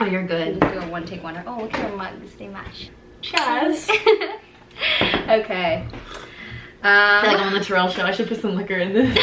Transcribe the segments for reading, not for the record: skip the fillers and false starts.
Oh, you're good. Just do a one take wonder. Oh, look at our mugs, they match. Cheers. Okay. I feel like I'm on the Terrell show. I should put some liquor in this.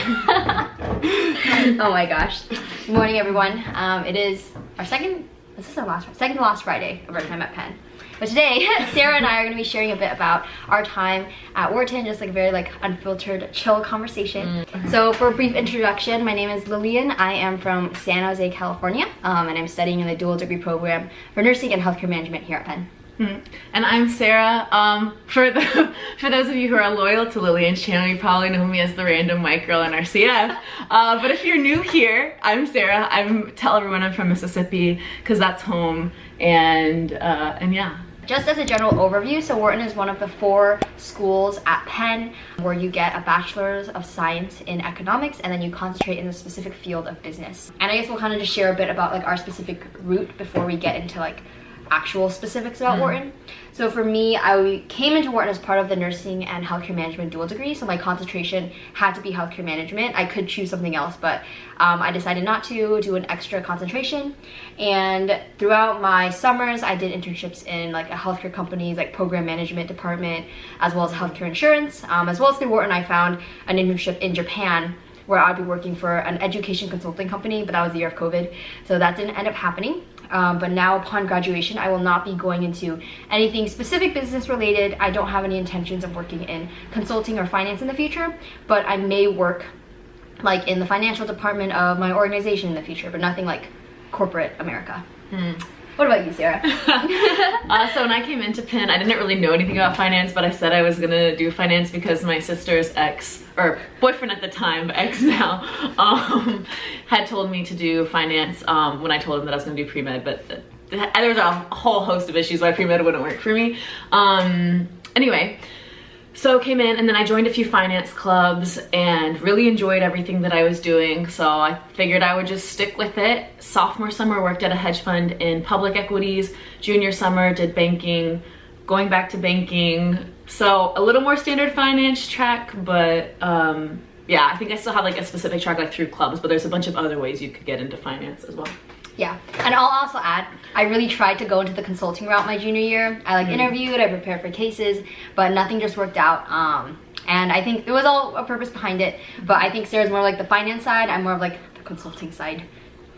Oh my gosh. Good morning, everyone. It is our second to last Friday of our time at Penn. But today, Sarah and I are going to be sharing a bit about our time at Wharton, just like a very unfiltered, chill conversation. So for a brief introduction, my name is Lillian. I am from San Jose, California, and I'm studying in the dual degree program for nursing and healthcare management here at Penn. And I'm Sarah. For those of you who are loyal to Lillian's channel, you probably know me as the random white girl in our CF. But if you're new here, I'm Sarah. Tell everyone I'm from Mississippi because that's home. And yeah. Just as a general overview, so Wharton is one of the 4 schools at Penn where you get a bachelor's of science in economics and then you concentrate in the specific field of business. And I guess we'll kind of just share a bit about our specific route before we get into actual specifics about Wharton. So for me, I came into Wharton as part of the nursing and healthcare management dual degree, so my concentration had to be healthcare management. I could choose something else, but I decided not to do an extra concentration. And throughout my summers, I did internships in a healthcare company's program management department, as well as healthcare insurance. As well as through Wharton, I found an internship in Japan where I'd be working for an education consulting company, but that was the year of COVID, so that didn't end up happening. But now upon graduation, I will not be going into anything specific business related. I don't have any intentions of working in consulting or finance in the future, but I may work in the financial department of my organization in the future, but nothing like corporate America. What about you, Sarah? So when I came into Penn, I didn't really know anything about finance, but I said I was gonna do finance because my sister's ex, or boyfriend at the time, ex now, had told me to do finance when I told him that I was gonna do pre-med, but there was a whole host of issues why pre-med wouldn't work for me. Anyway, so came in and then I joined a few finance clubs and really enjoyed everything that I was doing. So I figured I would just stick with it. Sophomore summer worked at a hedge fund in public equities. Junior summer did banking, going back to banking. So a little more standard finance track, but yeah, I think I still have a specific track through clubs, but there's a bunch of other ways you could get into finance as well. Yeah, and I'll also add, I really tried to go into the consulting route my junior year. I interviewed, I prepared for cases, but nothing just worked out. And I think there was all a purpose behind it, but I think Sarah's more the finance side, I'm more of the consulting side.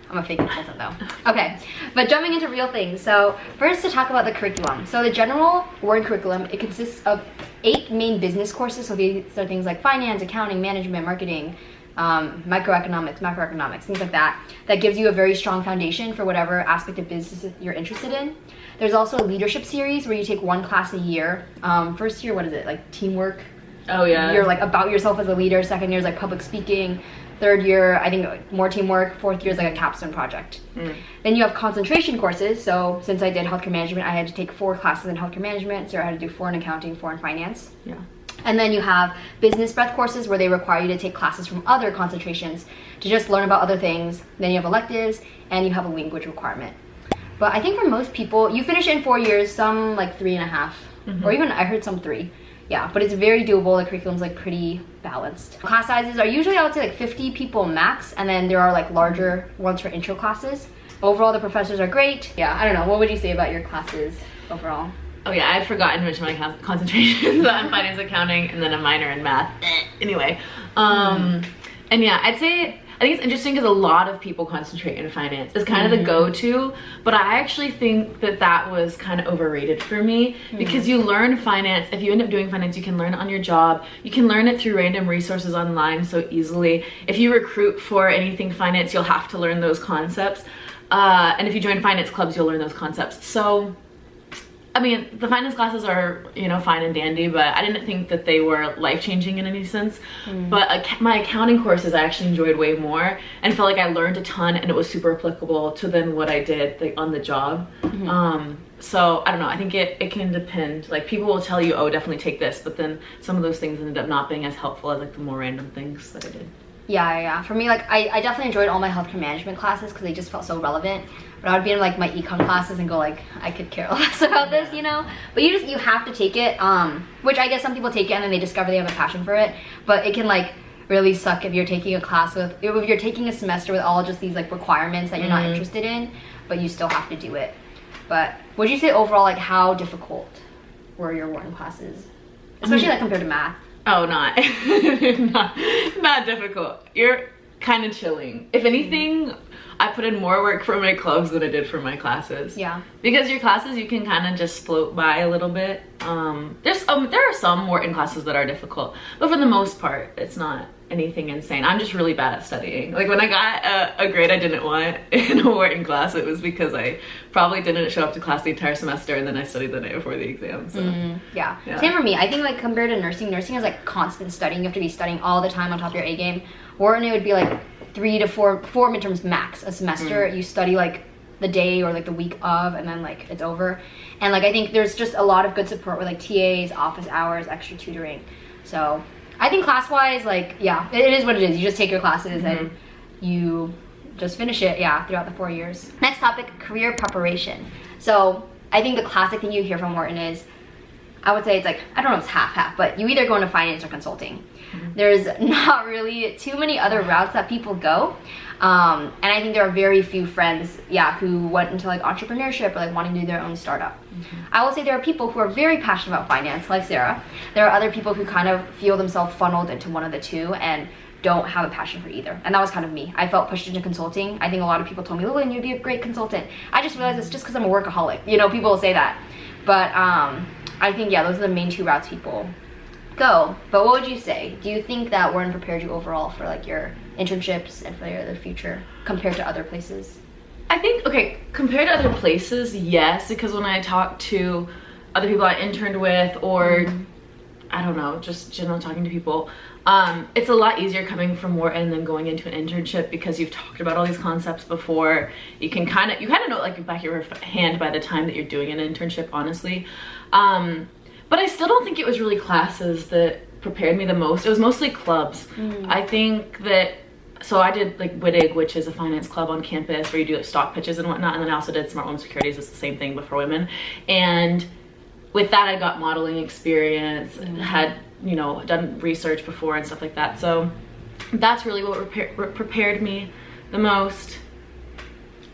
I'm a fake consultant though. Okay, but jumping into real things. So first to talk about the curriculum. So the general Wharton curriculum, it consists of 8 main business courses. So these are things like finance, accounting, management, marketing, microeconomics, macroeconomics, things like that gives you a very strong foundation for whatever aspect of business you're interested in. There's also a leadership series where you take 1 class a year. First year, what is it, teamwork? Oh yeah. You're about yourself as a leader. Second year is public speaking. Third year, I think more teamwork. Fourth year is a capstone project. Then you have concentration courses. So since I did healthcare management, I had to take 4 classes in healthcare management. So I had to do 4 in accounting, 4 in finance. Yeah. And then you have business breadth courses where they require you to take classes from other concentrations to just learn about other things. Then you have electives and you have a language requirement. But I think for most people, you finish it in 4 years, some 3.5, or even I heard some 3. Yeah, but it's very doable. The curriculum's pretty balanced. Class sizes are usually, I would say 50 people max, and then there are larger ones for intro classes. Overall, the professors are great. Yeah, I don't know. What would you say about your classes overall? Oh yeah, I had forgotten to mention my concentrations on finance, accounting, and then a minor in math. Anyway, and yeah, I think it's interesting because a lot of people concentrate in finance. It's kind of the go-to, but I actually think that was kind of overrated for me because you learn finance. If you end up doing finance, you can learn it on your job. You can learn it through random resources online so easily. If you recruit for anything finance, you'll have to learn those concepts. And if you join finance clubs, you'll learn those concepts. So I mean, the finance classes are, fine and dandy, but I didn't think that they were life-changing in any sense. But my accounting courses I actually enjoyed way more and felt like I learned a ton and it was super applicable to then what I did on the job. So I don't know, I think it can depend. People will tell you, oh, definitely take this, but then some of those things ended up not being as helpful as the more random things that I did. Yeah. For me, I definitely enjoyed all my healthcare management classes because they just felt so relevant. But I would be in my econ classes and go I could care less about this, But you have to take it, which I guess some people take it and then they discover they have a passion for it. But it can really suck if you're taking a class with, if you're taking a semester with all just these like requirements that you're not interested in, but you still have to do it. But would you say overall, like, how difficult were your Wharton classes, especially like compared to math? Oh, not not difficult. You're kind of chilling. If anything, I put in more work for my clubs than I did for my classes. Yeah. Because your classes, you can kind of just float by a little bit. There are some Wharton classes that are difficult, but for the most part, it's not anything insane. I'm just really bad at studying. Like when I got a grade I didn't want in a Wharton class, it was because I probably didn't show up to class the entire semester and then I studied the night before the exam. So. Yeah. Same for me. I think like compared to nursing is like constant studying. You have to be studying all the time on top of your A game. Wharton, it would be like 3 to 4 midterms max a semester. You study like the day or like the week of, and then like it's over. And like I think there's just a lot of good support with like TAs, office hours, extra tutoring. So I think class-wise, like, yeah, it is what it is. You just take your classes and you just finish it, throughout the 4 years. Next topic, career preparation. So I think the classic thing you hear from Wharton is, I would say it's like, I don't know if it's half-half, but you either go into finance or consulting. There's not really too many other routes that people go. And I think there are very few friends, who went into like entrepreneurship or like wanting to do their own startup. I will say there are people who are very passionate about finance, like Sarah. There are other people who kind of feel themselves funneled into one of the two and don't have a passion for either. And that was kind of me. I felt pushed into consulting. I think a lot of people told me, Lillian, you'd be a great consultant. I just realized it's just because I'm a workaholic. You know, people will say that. But I think, those are the main 2 routes people go. But what would you say? Do you think that Wharton prepared you overall for like your internships and for your future compared to other places? I think, okay, compared to other places, yes, because when I talk to other people I interned with or I don't know, just generally talking to people, it's a lot easier coming from Wharton than going into an internship because you've talked about all these concepts before. You kind of know like the back of your hand by the time that you're doing an internship, honestly. But I still don't think it was really classes that prepared me the most. It was mostly clubs. I think that, so I did like WITIG, which is a finance club on campus where you do like stock pitches and whatnot, and then I also did Smart Home Securities. It's the same thing but for women. And with that I got modeling experience, had, you know, done research before and stuff like that. So that's really what prepared me the most.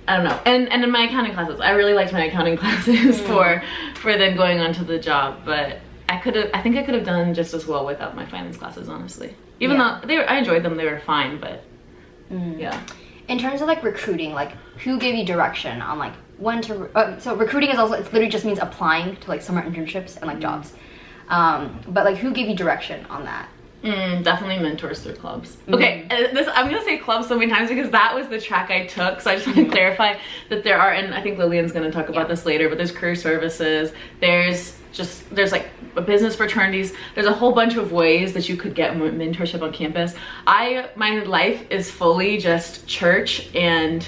I don't know. And in my accounting classes, I really liked my accounting classes for then going on to the job, but I think I could have done just as well without my finance classes, honestly. Even though I enjoyed them, they were fine, but yeah. In terms of like recruiting, like who gave you direction on like when to, so recruiting is also, it literally just means applying to like summer internships and like jobs. But like who gave you direction on that? Definitely mentors through clubs. Okay, I'm gonna say clubs so many times because that was the track I took, so I just want to clarify that there are, and I think Lillian's gonna talk about this later, but there's career services, there's like business fraternities, there's a whole bunch of ways that you could get mentorship on campus. My life is fully just church and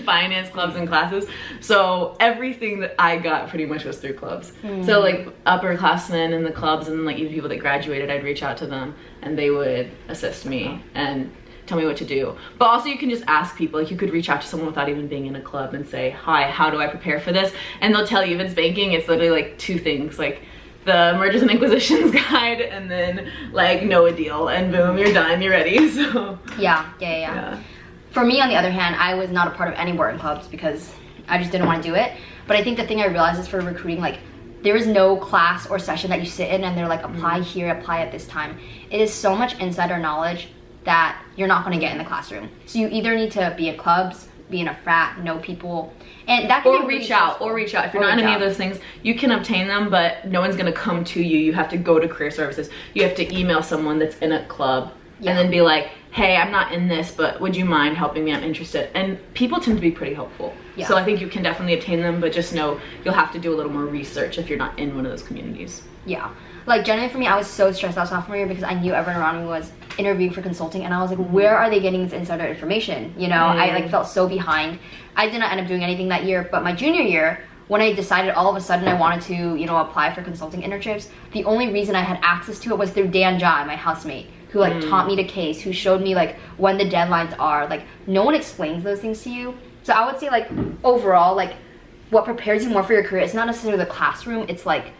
finance clubs and classes, so everything that I got pretty much was through clubs. So like upperclassmen in the clubs and like even people that graduated, I'd reach out to them and they would assist me and tell me what to do. But also you can just ask people, like you could reach out to someone without even being in a club and say, hi, how do I prepare for this? And they'll tell you. If it's banking, it's literally like 2 things, like the mergers and acquisitions guide and then like know a deal, and boom, you're done, you're ready. So yeah. For me, on the other hand, I was not a part of any Wharton clubs because I just didn't want to do it. But I think the thing I realized is for recruiting, like there is no class or session that you sit in and they're like, apply here, apply at this time. It is so much insider knowledge that you're not going to get in the classroom. So you either need to be at clubs, be in a frat, know people, and that can be reach out. If you're not in any of those things, you can obtain them, but no one's going to come to you. You have to go to career services. You have to email someone that's in a club and then be like, hey, I'm not in this, but would you mind helping me? I'm interested. And people tend to be pretty helpful. So I think you can definitely obtain them, but just know you'll have to do a little more research if you're not in one of those communities. Like generally for me, I was so stressed out sophomore year because I knew everyone around me was interviewing for consulting, and I was like, where are they getting this insider information? You know, I like felt so behind. I did not end up doing anything that year, but my junior year, when I decided all of a sudden I wanted to, you know, apply for consulting internships, the only reason I had access to it was through Dan Jai, my housemate, who like taught me the case, who showed me like when the deadlines are. Like no one explains those things to you. So I would say like overall, like what prepares you more for your career, it's not necessarily the classroom, it's like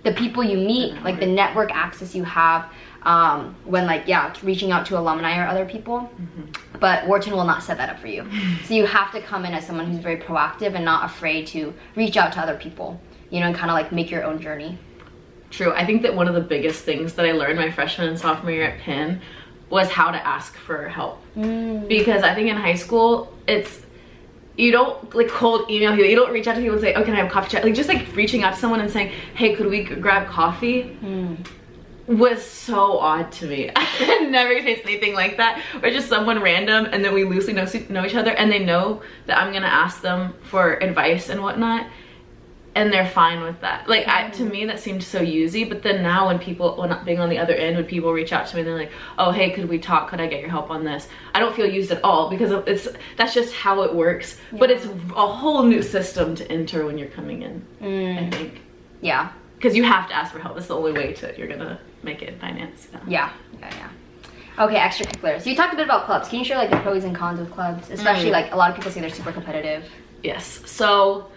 the people you meet, like the network access you have. when like, yeah, reaching out to alumni or other people. But Wharton will not set that up for you. So you have to come in as someone who's very proactive and not afraid to reach out to other people, you know, and kind of like make your own journey. True. I think that one of the biggest things that I learned my freshman and sophomore year at Penn was how to ask for help. Because I think in high school, you don't like cold email people, you don't reach out to people and say, oh, can I have a coffee chat? Like just like reaching out to someone and saying, hey, could we grab coffee? Was so odd to me. I had never experienced anything like that, or just someone random and then we loosely know each other and they know that I'm gonna ask them for advice and whatnot, and they're fine with that. Like to me that seemed so usy, but then now when being on the other end, when people reach out to me and they're like, oh hey, could we talk, could I get your help on this, I don't feel used at all, because that's just how it works. But it's a whole new system to enter when you're coming in. I think because you have to ask for help. It's the only way you're gonna make it in finance. So. Yeah. Okay, extracurriculars. So you talked a bit about clubs. Can you share like the pros and cons of clubs? Especially like a lot of people say they're super competitive. Yes. So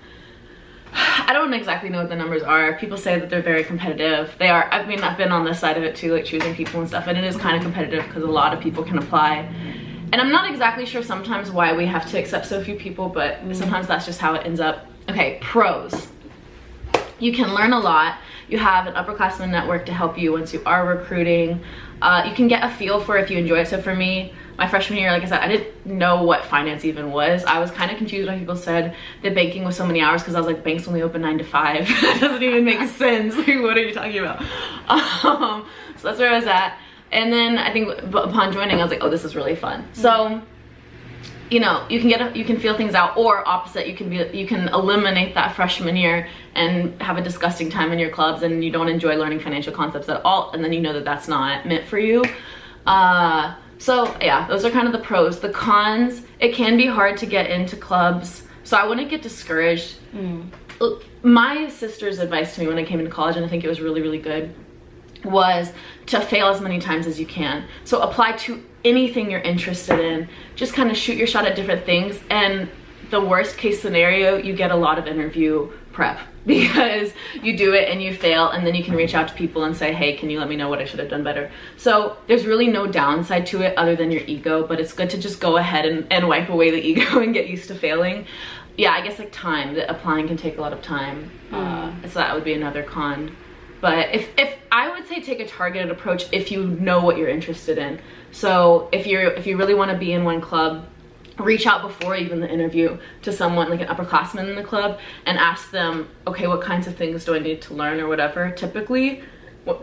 I don't exactly know what the numbers are. People say that they're very competitive. They are. I mean, I've been on this side of it too, like choosing people and stuff, and it is kind of competitive because a lot of people can apply. And I'm not exactly sure sometimes why we have to accept so few people, but sometimes that's just how it ends up. Okay, pros. You can learn a lot. You have an upperclassmen network to help you once you are recruiting. You can get a feel for if you enjoy it. So for me, my freshman year, like I said, I didn't know what finance even was. I was kind of confused when people said that banking was so many hours, because I was like, banks only open 9 to 5. That doesn't even make sense. Like, what are you talking about? So that's where I was at. And then I think upon joining, I was like, oh, this is really fun. So, you know, you can feel things out, or opposite, you can eliminate that freshman year and have a disgusting time in your clubs and you don't enjoy learning financial concepts at all, and then you know that that's not meant for you. So yeah, those are kind of the pros. The cons, it can be hard to get into clubs, so I wouldn't get discouraged. My sister's advice to me when I came into college, and I think it was really, really good, was to fail as many times as you can. So apply to anything you're interested in. Just kind of shoot your shot at different things, and the worst case scenario, you get a lot of interview prep, because you do it and you fail, and then you can reach out to people and say, hey, can you let me know what I should have done better? So there's really no downside to it other than your ego, but it's good to just go ahead and wipe away the ego and get used to failing. Yeah, I guess like time, that applying can take a lot of time. So that would be another con. But if I would say take a targeted approach if you know what you're interested in. So if you really want to be in one club, reach out before even the interview to someone like an upperclassman in the club and ask them, okay, what kinds of things do I need to learn or whatever. Typically,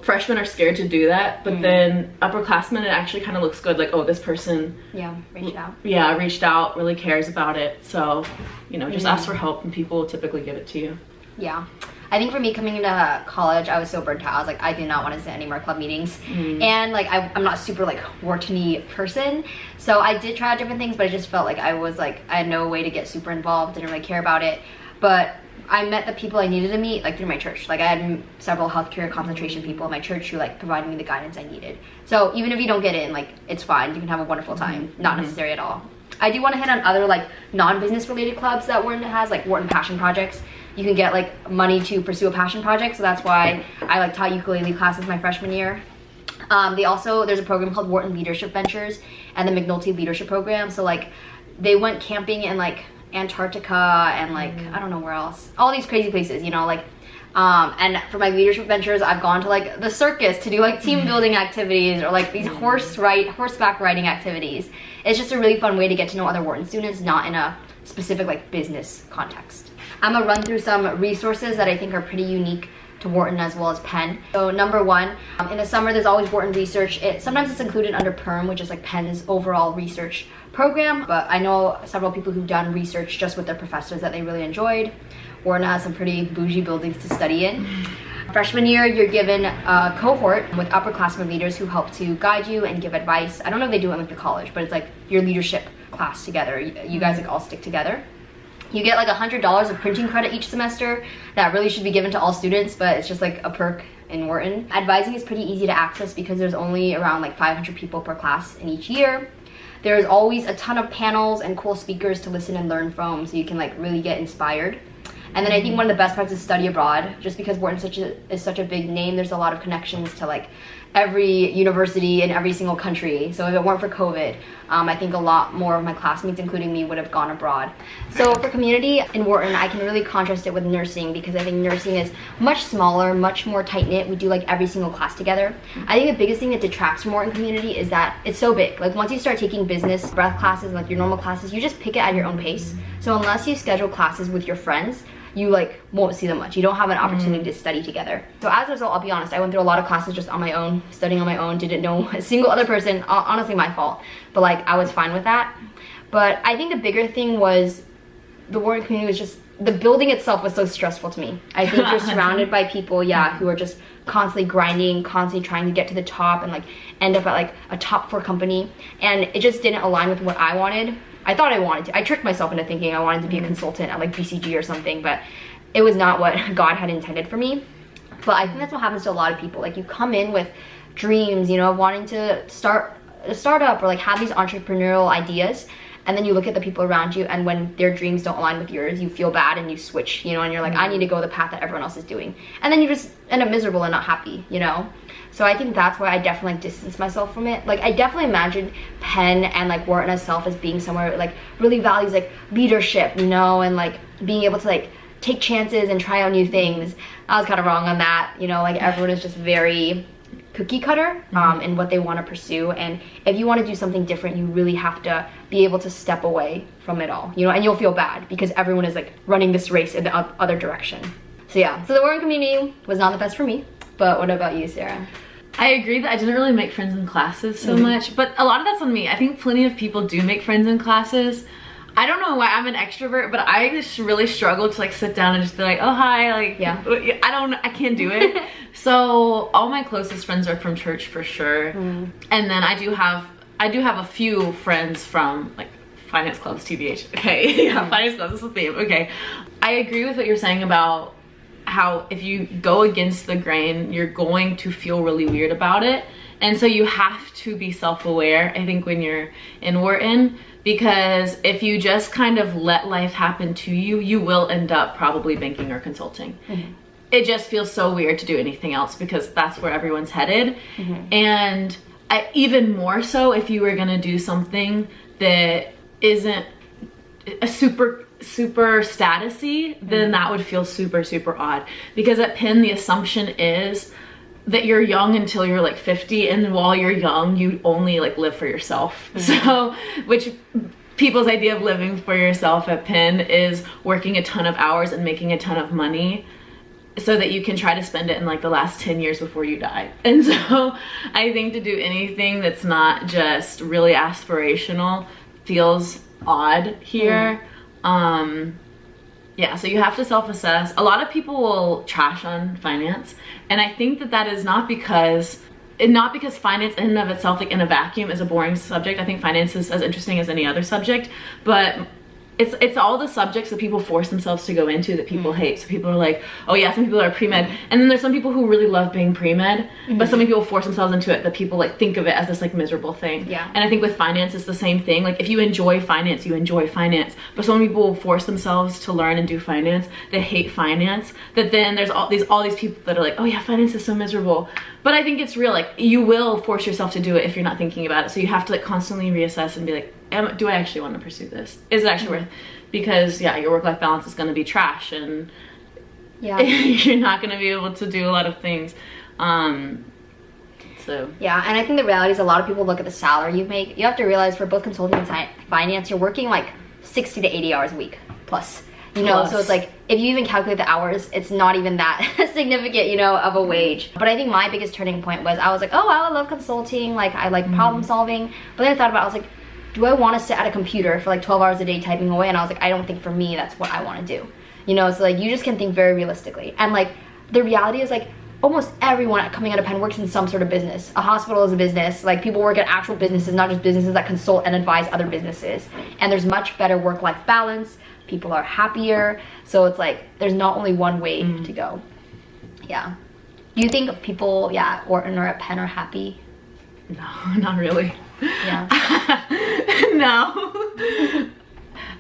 freshmen are scared to do that, but then upperclassmen, it actually kind of looks good. Like, oh, this person reached out, really cares about it. So, you know, just ask for help and people will typically give it to you. Yeah. I think for me, coming into college, I was so burnt out. I was like, I do not want to sit any more club meetings. And like, I'm not super like Wharton-y person. So I did try out different things, but I just felt like I had no way to get super involved, didn't really care about it. But I met the people I needed to meet like through my church. Like I had several healthcare concentration people in my church who like provided me the guidance I needed. So even if you don't get in, like it's fine. You can have a wonderful time. Not necessary at all. I do want to hit on other like non-business related clubs that Wharton has, like Wharton Passion Projects. You can get like money to pursue a passion project, so that's why I like taught ukulele classes my freshman year. There's a program called Wharton Leadership Ventures and the McNulty Leadership Program. So like they went camping in like Antarctica and like I don't know where else, all these crazy places, you know, like and for my leadership ventures, I've gone to like the circus to do like team building activities or like these horseback riding activities. It's just a really fun way to get to know other Wharton students, not in a specific like business context. I'm gonna run through some resources that I think are pretty unique to Wharton as well as Penn. So number one, in the summer there's always Wharton research. Sometimes it's included under PERM, which is like Penn's overall research program, but I know several people who've done research just with their professors that they really enjoyed. Wharton has some pretty bougie buildings to study in. Freshman year, you're given a cohort with upperclassmen leaders who help to guide you and give advice. I don't know if they do it like the college, but it's like your leadership class together. You guys like all stick together. You get like $100 of printing credit each semester. That really should be given to all students, but it's just like a perk in Wharton. Advising is pretty easy to access because there's only around like 500 people per class in each year. There's always a ton of panels and cool speakers to listen and learn from, so you can like really get inspired. And then I think one of the best parts is study abroad. Just because Wharton is such a big name, there's a lot of connections to like every university in every single country. So if it weren't for COVID, I think a lot more of my classmates, including me, would have gone abroad. So for community in Wharton, I can really contrast it with nursing because I think nursing is much smaller, much more tight-knit. We do like every single class together. I think the biggest thing that detracts from Wharton community is that it's so big. Like once you start taking business breath classes, like your normal classes, you just pick it at your own pace. So unless you schedule classes with your friends, you like won't see them much. You don't have an opportunity to study together. So as a result, I'll be honest, I went through a lot of classes just on my own, studying on my own, didn't know a single other person, honestly my fault. But like I was fine with that. But I think the bigger thing was the Wharton community was just, the building itself was so stressful to me. I think you're surrounded by people, who are just constantly grinding, constantly trying to get to the top and like end up at like a top 4 company. And it just didn't align with what I wanted. I thought I wanted to. I tricked myself into thinking I wanted to be a consultant at like BCG or something, but it was not what God had intended for me. But I think that's what happens to a lot of people. Like you come in with dreams, of wanting to start a startup or like have these entrepreneurial ideas, and then you look at the people around you, and when their dreams don't align with yours, you feel bad and you switch, and you're like, I need to go the path that everyone else is doing. And then you just end up miserable and not happy, So I think that's why I definitely distance myself from it. Like I definitely imagined Penn and like Wharton itself as being somewhere like really values like leadership, and like being able to like take chances and try out new things. I was kind of wrong on that, like everyone is just very cookie cutter in what they want to pursue, and if you want to do something different, you really have to be able to step away from it all, and you'll feel bad because everyone is like running this race in the other direction. So yeah, so the Wharton community was not the best for me. But what about you, Sarah? I agree that I didn't really make friends in classes so much, but a lot of that's on me. I think plenty of people do make friends in classes. I don't know why I'm an extrovert, but I just really struggle to like sit down and just be like, oh hi, like I can't do it. So all my closest friends are from church for sure, and then I do have a few friends from like finance clubs, TBH. Okay, finance clubs is the theme. Okay, I agree with what you're saying about how if you go against the grain, you're going to feel really weird about it. And so you have to be self-aware, I think, when you're in Wharton, because if you just kind of let life happen to you, you will end up probably banking or consulting. It just feels so weird to do anything else because that's where everyone's headed. And even more so if you were gonna do something that isn't a super statusy, then that would feel super odd. Because at Penn, the assumption is that you're young until you're like 50, and while you're young, you only like live for yourself. So, which people's idea of living for yourself at Penn is working a ton of hours and making a ton of money so that you can try to spend it in like the last 10 years before you die. And so I think to do anything that's not just really aspirational feels odd here. Yeah, so you have to self-assess. A lot of people will trash on finance, and I think that is not because finance in and of itself, like in a vacuum, is a boring subject. I think finance is as interesting as any other subject, but it's all the subjects that people force themselves to go into that people hate. So people are like, oh yeah, some people are pre-med, and then there's some people who really love being pre-med, but so many people force themselves into it that people like think of it as this like miserable thing. And I think with finance it's the same thing. Like if you enjoy finance, you enjoy finance, but so many people will force themselves to learn and do finance, they hate finance, that then there's all these people that are like, oh yeah, finance is so miserable. But I think it's real, like you will force yourself to do it if you're not thinking about it. So you have to like constantly reassess and be like, do I actually want to pursue this? Is it actually worth? Because yeah, your work-life balance is going to be trash, and you're not going to be able to do a lot of things. So yeah, and I think the reality is a lot of people look at the salary you make. You have to realize for both consulting and finance, you're working like 60 to 80 hours a week plus. So it's like if you even calculate the hours, it's not even that significant, of a wage. But I think my biggest turning point was I was like, oh, I love consulting, like I like problem solving. But then I thought about it, I was like, do I want to sit at a computer for like 12 hours a day typing away? And I was like, I don't think for me that's what I want to do. So like you just can think very realistically. And like the reality is like almost everyone coming out of Penn works in some sort of business. A hospital is a business. Like people work at actual businesses, not just businesses that consult and advise other businesses. And there's much better work-life balance. People are happier. So it's like there's not only one way to go. Yeah. Do you think people, Wharton or at Penn are happy? No, not really. Yeah. No.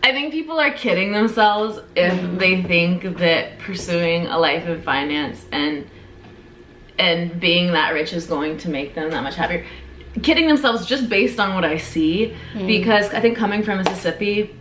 I think people are kidding themselves if they think that pursuing a life in finance and and being that rich is going to make them that much happier. Kidding themselves just based on what I see, because I think coming from Mississippi,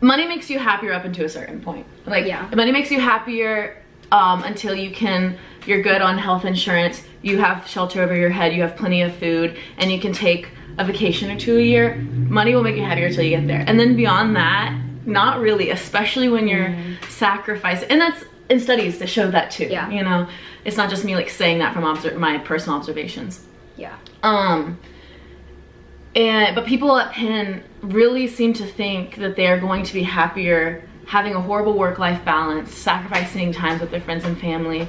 money makes you happier up until a certain point. Like, money makes you happier until you're good on health insurance, you have shelter over your head, you have plenty of food, and you can take a vacation or 2 a year. Money will make you happier until you get there. And then beyond that, not really, especially when you're sacrificing. And that's in studies that show that too. Yeah. You know, it's not just me like saying that from my personal observations. Yeah. But people at Penn really seem to think that they are going to be happier having a horrible work-life balance, sacrificing time with their friends and family,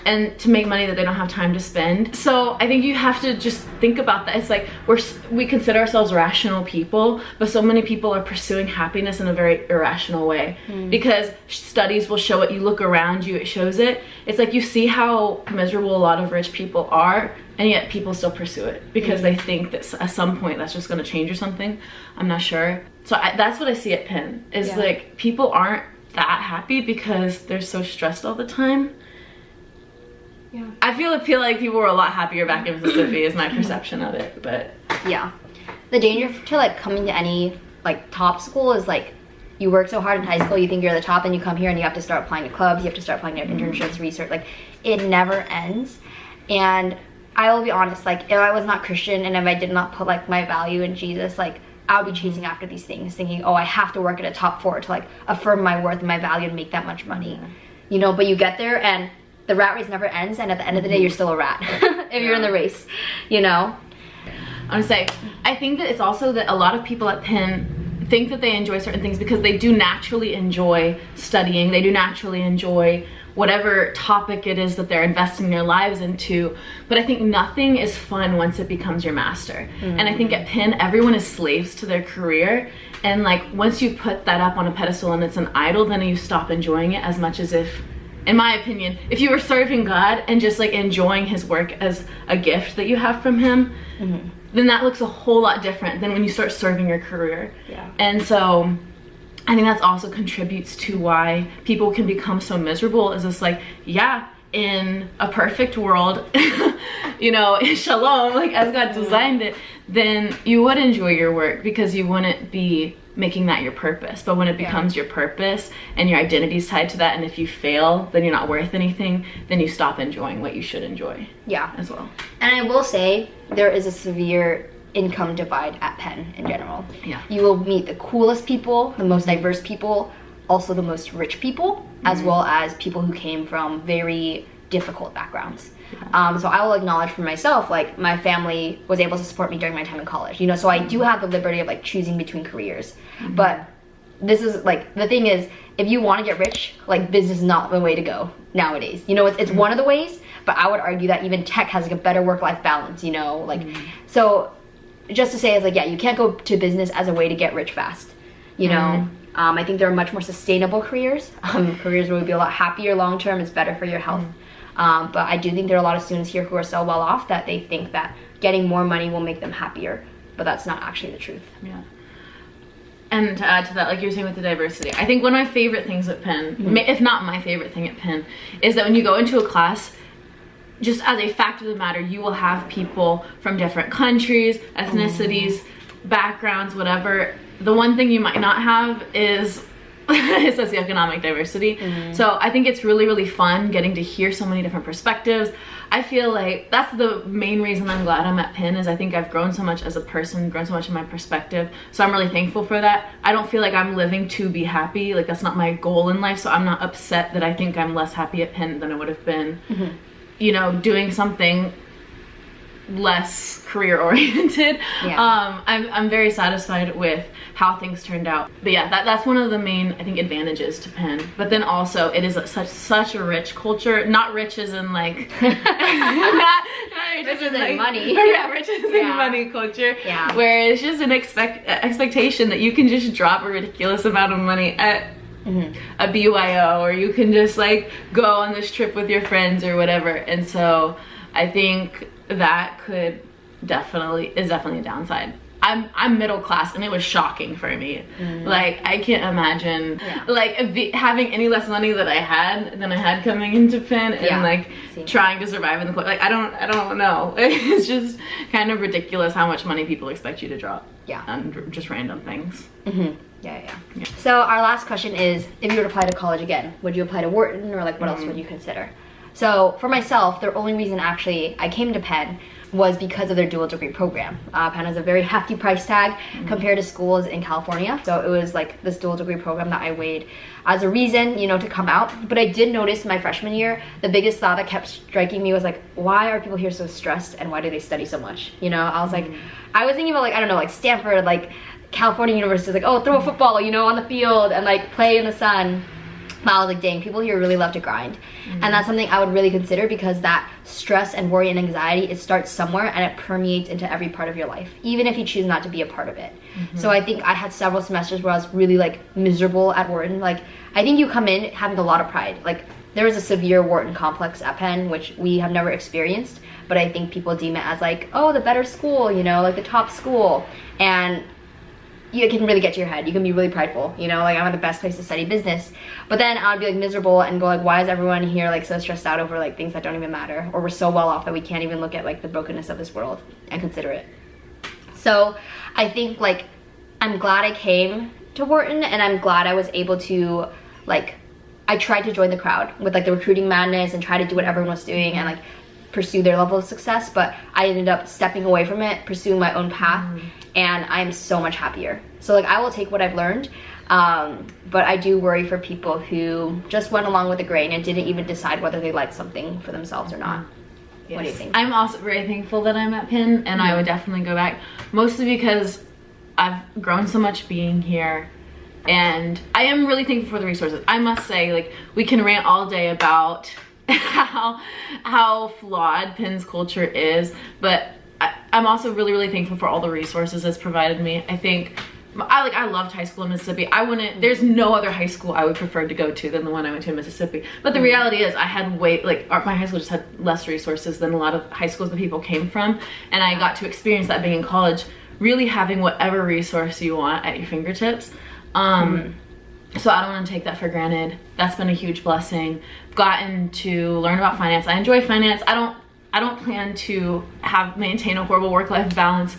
and to make money that they don't have time to spend. So I think you have to just think about that. It's like we consider ourselves rational people, but so many people are pursuing happiness in a very irrational way, because studies will show it. You look around you, it shows it. It's like you see how miserable a lot of rich people are, and yet people still pursue it because they think that at some point that's just going to change or something. I'm not sure. So that's what I see at Penn, is like people aren't that happy because they're so stressed all the time. Yeah. I feel like people were a lot happier back in Mississippi is my perception of it, but yeah. The danger to like coming to any like top school is like you work so hard in high school, you think you're the top, and you come here and you have to start applying to clubs, you have to start applying to internships, research, like it never ends. And I will be honest, like if I was not Christian and if I did not put like my value in Jesus, like I would be chasing after these things, thinking, oh, I have to work at a top 4 to like affirm my worth and my value and make that much money, you know. But you get there and the rat race never ends, and at the end of the day, you're still a rat if you're in the race, you know. I'm gonna say, I think that it's also that a lot of people at Penn think that they enjoy certain things because they do naturally enjoy studying, they do naturally enjoy whatever topic it is that they're investing their lives into, but I think nothing is fun once it becomes your master. And I think at Penn, everyone is slaves to their career, and like once you put that up on a pedestal and it's an idol, then you stop enjoying it as much as if, in my opinion, if you were serving God and just like enjoying his work as a gift that you have from him, then that looks a whole lot different than when you start serving your career. And so I think that's also contributes to why people can become so miserable, is it's like, yeah, in a perfect world, you know, in shalom, like as God designed it, then you would enjoy your work because you wouldn't be making that your purpose. But when it becomes your purpose and your identity is tied to that, and if you fail, then you're not worth anything, then you stop enjoying what you should enjoy. As well. And I will say there is a severe income divide at Penn in general. You will meet the coolest people, the most diverse people, also the most rich people, as well as people who came from very difficult backgrounds. So I will acknowledge for myself, like my family was able to support me during my time in college, you know, so I do have the liberty of like choosing between careers. But this is like, the thing is, if you want to get rich, like business is not the way to go nowadays. You know, it's one of the ways, but I would argue that even tech has like a better work-life balance, you know, like, so just to say is like, yeah, you can't go to business as a way to get rich fast, you know. I think there are much more sustainable careers, careers where you'll be a lot happier long-term, it's better for your health. But I do think there are a lot of students here who are so well off that they think that getting more money will make them happier, but that's not actually the truth. And to add to that, like you were saying with the diversity, I think one of my favorite things at Penn, if not my favorite thing at Penn, is that when you go into a class, just as a fact of the matter, you will have people from different countries, ethnicities, backgrounds, whatever. The one thing you might not have is socioeconomic diversity. So I think it's really, really fun getting to hear so many different perspectives. I feel like that's the main reason I'm glad I'm at Penn, is I think I've grown so much as a person, grown so much in my perspective. So I'm really thankful for that. I don't feel like I'm living to be happy. Like that's not my goal in life. So I'm not upset that I think I'm less happy at Penn than I would have been, you know, doing something less career oriented. I'm very satisfied with how things turned out. But yeah, that's one of the main, I think, advantages to Penn. But then also it is such a rich culture. Not rich as in like not rich as in like money. Yeah, rich as in money culture. Where it's just an expectation that you can just drop a ridiculous amount of money at a BYO, or you can just like go on this trip with your friends or whatever. And so I think that is definitely a downside. I'm middle class, and it was shocking for me. Like, I can't imagine like having any less money than I had coming into Penn, and like trying to survive in the like I don't know. It's just kind of ridiculous how much money people expect you to drop on just random things. Yeah. So our last question is, if you were to apply to college again, would you apply to Wharton, or like what else would you consider? So for myself, the only reason actually I came to Penn was because of their dual degree program. Penn has a very hefty price tag compared to schools in California. So it was like this dual degree program that I weighed as a reason, you know, to come out. But I did notice in my freshman year, the biggest thought that kept striking me was like, why are people here so stressed, and why do they study so much? You know, I was like, I was thinking about like, I don't know, like Stanford, like California universities, like, oh, throw a football, you know, on the field and like play in the sun. But I was like, dang, people here really love to grind. And that's something I would really consider, because that stress and worry and anxiety, it starts somewhere and it permeates into every part of your life, even if you choose not to be a part of it. So I think I had several semesters where I was really like miserable at Wharton. Like, I think you come in having a lot of pride. Like, there was a severe Wharton complex at Penn, which we have never experienced, but I think people deem it as like, oh, the better school, you know, like the top school. And you can really get to your head. You can be really prideful, you know, like I'm at the best place to study business. But then I would be like miserable and go like, why is everyone here like so stressed out over like things that don't even matter, or we're so well off that we can't even look at like the brokenness of this world and consider it. So I think like I'm glad I came to Wharton, and I'm glad I was able to like, I tried to join the crowd with like the recruiting madness and try to do what everyone was doing and like pursue their level of success, but I ended up stepping away from it, pursuing my own path, and I'm so much happier. So like I will take what I've learned, but I do worry for people who just went along with the grain and didn't even decide whether they liked something for themselves or not. What do you think? I'm also very thankful that I'm at Penn, and I would definitely go back, mostly because I've grown so much being here, and I am really thankful for the resources. I must say, like, we can rant all day about how flawed Penn's culture is, but I'm also really thankful for all the resources it's provided me. I think I loved high school in Mississippi. There's no other high school I would prefer to go to than the one I went to in Mississippi. But the reality is I had my high school just had less resources than a lot of high schools that people came from, and I got to experience that being in college, really having whatever resource you want at your fingertips. So I don't want to take that for granted. That's been a huge blessing. I've gotten to learn about finance. I enjoy finance. I don't plan to maintain a horrible work-life balance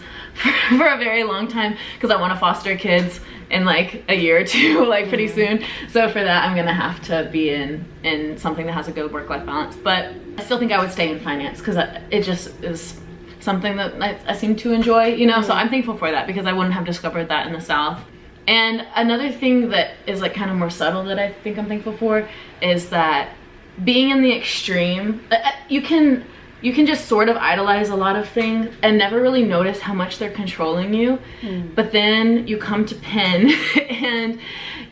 for a very long time, because I want to foster kids in like a year or two, like pretty soon. So for that, I'm gonna have to be in something that has a good work-life balance. But I still think I would stay in finance, because it just is something that I seem to enjoy, you know. So I'm thankful for that, because I wouldn't have discovered that in the South. And another thing that is like kind of more subtle that I think I'm thankful for is that being in the extreme, you can just sort of idolize a lot of things and never really notice how much they're controlling you. But then you come to Penn, and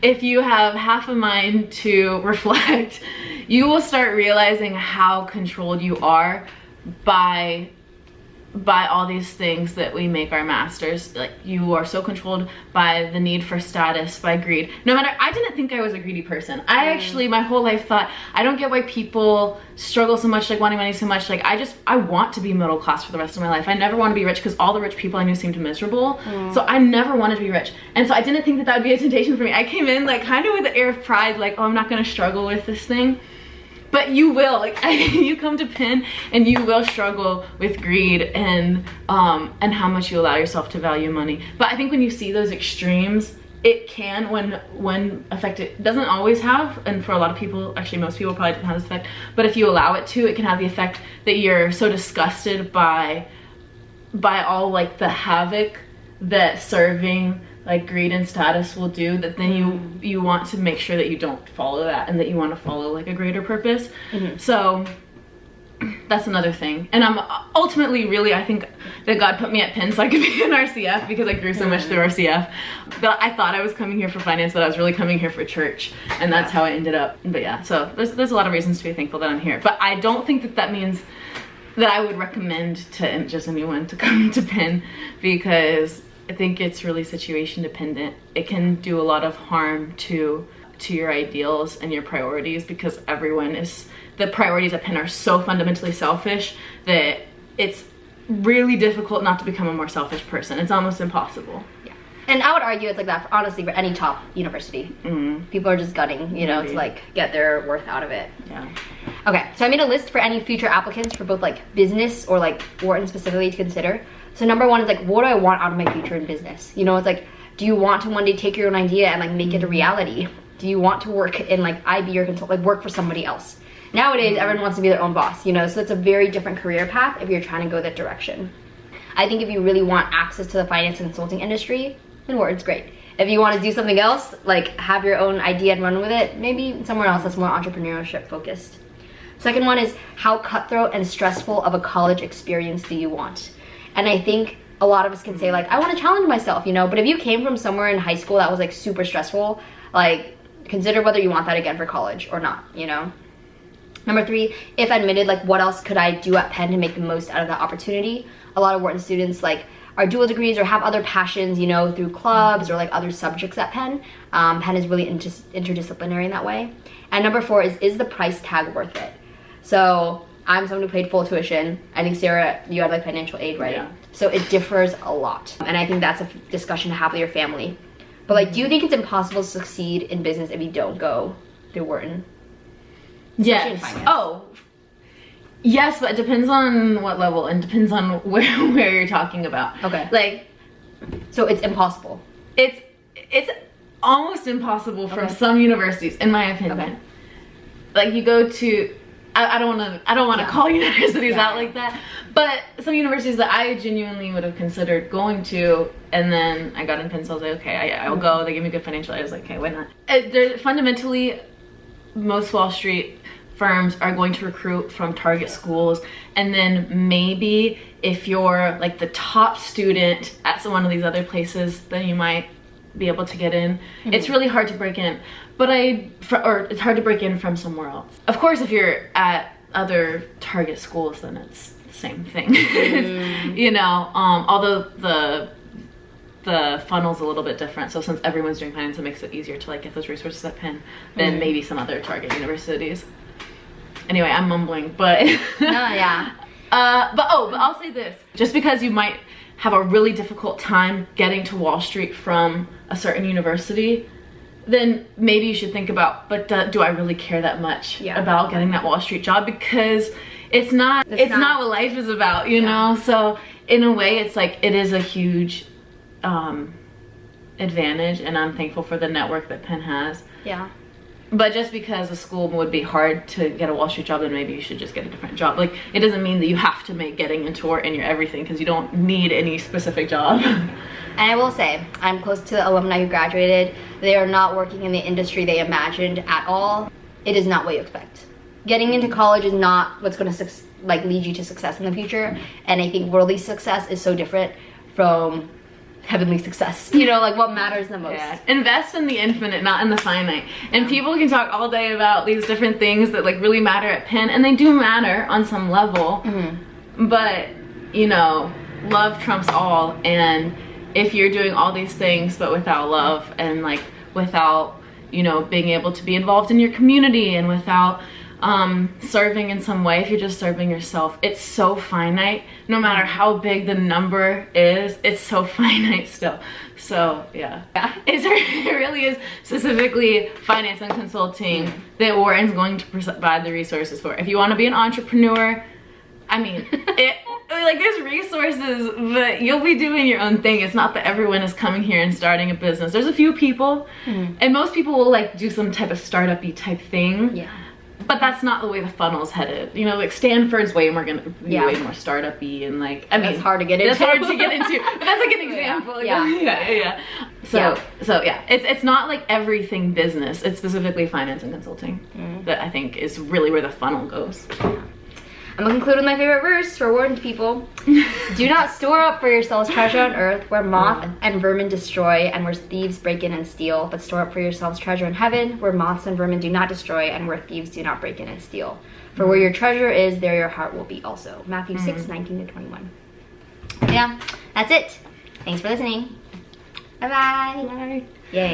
if you have half a mind to reflect, you will start realizing how controlled you are by all these things that we make our masters. Like, you are so controlled by the need for status, by greed. I didn't think I was a greedy person. I actually my whole life thought, I don't get why people struggle so much, like wanting money so much. Like, I want to be middle class for the rest of my life. I never want to be rich, because all the rich people I knew seemed miserable. So I never wanted to be rich, and so I didn't think that would be a temptation for me. I came in like kind of with an air of pride, like, oh, I'm not gonna struggle with this thing. But you will, like, you come to Penn and you will struggle with greed and how much you allow yourself to value money. But I think when you see those extremes, it can, when affect, it doesn't always have, and for a lot of people, actually most people probably didn't have this effect, but if you allow it to, it can have the effect that you're so disgusted by all like the havoc that serving like greed and status will do, that then you want to make sure that you don't follow that, and that you want to follow like a greater purpose. So that's another thing. And I'm ultimately really, I think that God put me at Penn so I could be in RCF, because I grew so much through RCF. But I thought I was coming here for finance, but I was really coming here for church, and that's how I ended up. But yeah, so there's a lot of reasons to be thankful that I'm here. But I don't think that means that I would recommend to just anyone to come to Penn, because I think it's really situation dependent. It can do a lot of harm to your ideals and your priorities, because the priorities at Penn are so fundamentally selfish that really difficult not to become a more selfish person. It's almost impossible. Yeah. And I would argue it's like that, honestly, for any top university. People are just gunning, you know, to like get their worth out of it. Yeah. Okay, so I made a list for any future applicants for both like business or like Wharton specifically to consider. So number one is like, what do I want out of my future in business? You know, it's like, do you want to one day take your own idea and like make it a reality? Do you want to work in like IB or consult, like work for somebody else? Nowadays, everyone wants to be their own boss, you know, so it's a very different career path if you're trying to go that direction. I think if you really want access to the finance and consulting industry, then Wharton's great. If you want to do something else, like have your own idea and run with it, maybe somewhere else that's more entrepreneurship focused. Second one is, how cutthroat and stressful of a college experience do you want? And I think a lot of us can say like, I want to challenge myself, you know, but if you came from somewhere in high school that was like super stressful, like consider whether you want that again for college or not, you know? Number three, if admitted, like what else could I do at Penn to make the most out of that opportunity? A lot of Wharton students like are dual degrees or have other passions, you know, through clubs or like other subjects at Penn. Penn is really interdisciplinary in that way. And number four is the price tag worth it? So I'm someone who paid full tuition. I think Sarah, you had like financial aid, right? Yeah. So it differs a lot. And I think that's a discussion to have with your family. But like, do you think it's impossible to succeed in business if you don't go through Wharton? Yes. Oh, yes, but it depends on what level and depends on where you're talking about. Okay. Like, so it's impossible. It's almost impossible from some universities, in my opinion. Okay. Like you go to, I don't want to call universities out like that, but some universities that I genuinely would have considered going to, and then I got in Penn, so I was like, okay, I'll go. They gave me good financial aid. I was like, okay, why not? They're fundamentally, most Wall Street firms are going to recruit from target schools, and then maybe if you're like the top student at one of these other places, then you might be able to get in. It's really hard to break in, but it's hard to break in from somewhere else. Of course, if you're at other target schools, then it's the same thing. You know, although the funnel's a little bit different. So since everyone's doing finance, it makes it easier to like get those resources at Penn than maybe some other target universities. Anyway, I'm mumbling, but yeah. But I'll say this: just because you might have a really difficult time getting to Wall Street from a certain university, then maybe you should think about, but do I really care that much about getting that Wall Street job? Because it's not what life is about, you know? So in a way, it's like, it is a huge advantage, and I'm thankful for the network that Penn has. Yeah. But just because a school would be hard to get a Wall Street job, then maybe you should just get a different job. Like, it doesn't mean that you have to make getting into Wharton your everything, because you don't need any specific job. And I will say, I'm close to the alumni who graduated. They are not working in the industry they imagined at all. It is not what you expect. Getting into college is not what's going to like lead you to success in the future. And I think worldly success is so different from heavenly success, you know, like what matters the most. Yeah. Invest in the infinite, not in the finite. And people can talk all day about these different things that like really matter at Penn, and they do matter on some level. But you know, love trumps all. And if you're doing all these things but without love, and like without, you know, being able to be involved in your community, and without serving in some way, if you're just serving yourself, it's so finite. No matter how big the number is, it's so finite still. So yeah. It really is specifically finance and consulting that Wharton's going to provide the resources for. If you want to be an entrepreneur, I mean, like there's resources, but you'll be doing your own thing. It's not that everyone is coming here and starting a business. There's a few people, and most people will like do some type of startup-y type thing. Yeah. But that's not the way the funnel's headed. You know, like Stanford's way more way more startup-y, and like, I mean, that's hard to get into. That's hard to get into, but that's like an example. Yeah. So yeah, it's not like everything business. It's specifically finance and consulting that I think is really where the funnel goes. I'm gonna conclude with my favorite verse for Wharton people. Do not store up for yourselves treasure on earth, where moth and vermin destroy, and where thieves break in and steal. But store up for yourselves treasure in heaven, where moths and vermin do not destroy, and where thieves do not break in and steal. For where your treasure is, there your heart will be also. Matthew 6:19-21. Yeah, that's it. Thanks for listening. Bye-bye. Bye.